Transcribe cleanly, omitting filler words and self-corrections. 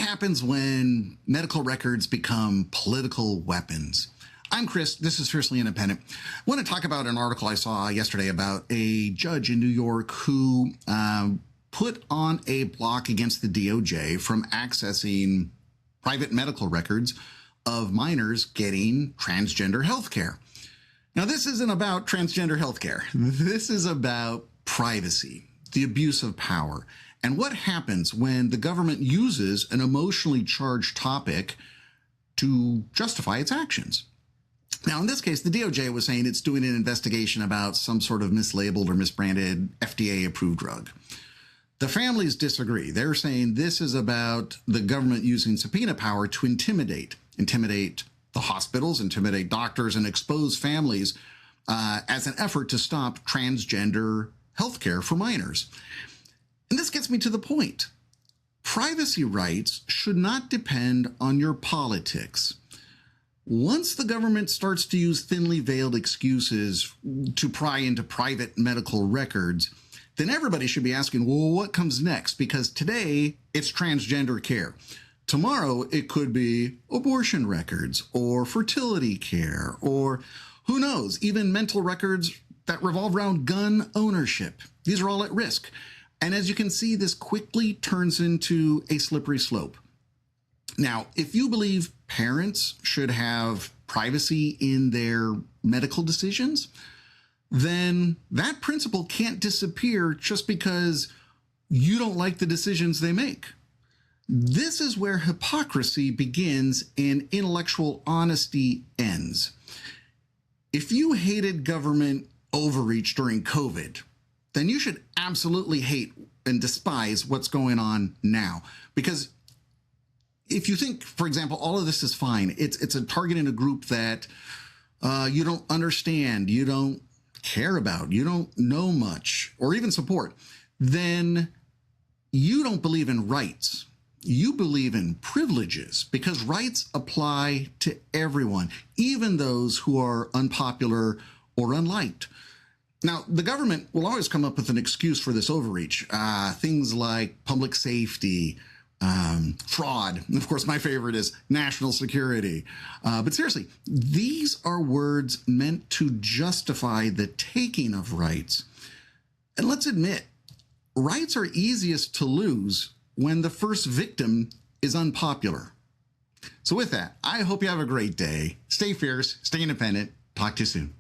happens when medical records become political weapons? I'm Chris. This is Fiercely Independent. I want to talk about an article I saw yesterday about a judge in New York who put on a block against the DOJ from accessing private medical records of minors getting transgender health care. Now, this isn't about transgender health care. This is about privacy, the abuse of power, and what happens when the government uses an emotionally charged topic to justify its actions. Now, in this case, the DOJ was saying it's doing an investigation about some sort of mislabeled or misbranded FDA-approved drug. The families disagree. They're saying this is about the government using subpoena power to intimidate the hospitals, intimidate doctors, and expose families as an effort to stop transgender healthcare for minors. And this gets me to the point. Privacy rights should not depend on your politics. Once the government starts to use thinly veiled excuses to pry into private medical records, then everybody should be asking, well, what comes next? Because today it's transgender care. Tomorrow it could be abortion records or fertility care or who knows, even mental records that revolve around gun ownership. These are all at risk. And as you can see, this quickly turns into a slippery slope. Now, if you believe parents should have privacy in their medical decisions, then that principle can't disappear just because you don't like the decisions they make. This is where hypocrisy begins and intellectual honesty ends. If you hated government overreach during COVID, then you should absolutely hate and despise what's going on now. Because if you think, for example, all of this is fine, it's a targeting a group that you don't understand, you don't care about, you don't know much, or even support, then you don't believe in rights. You believe in privileges, because rights apply to everyone, even those who are unpopular or unliked. Now, the government will always come up with an excuse for this overreach. Things like public safety, fraud. And of course, my favorite is national security. But seriously, these are words meant to justify the taking of rights. And let's admit, rights are easiest to lose when the first victim is unpopular. So with that, I hope you have a great day. Stay fierce, stay independent. Talk to you soon.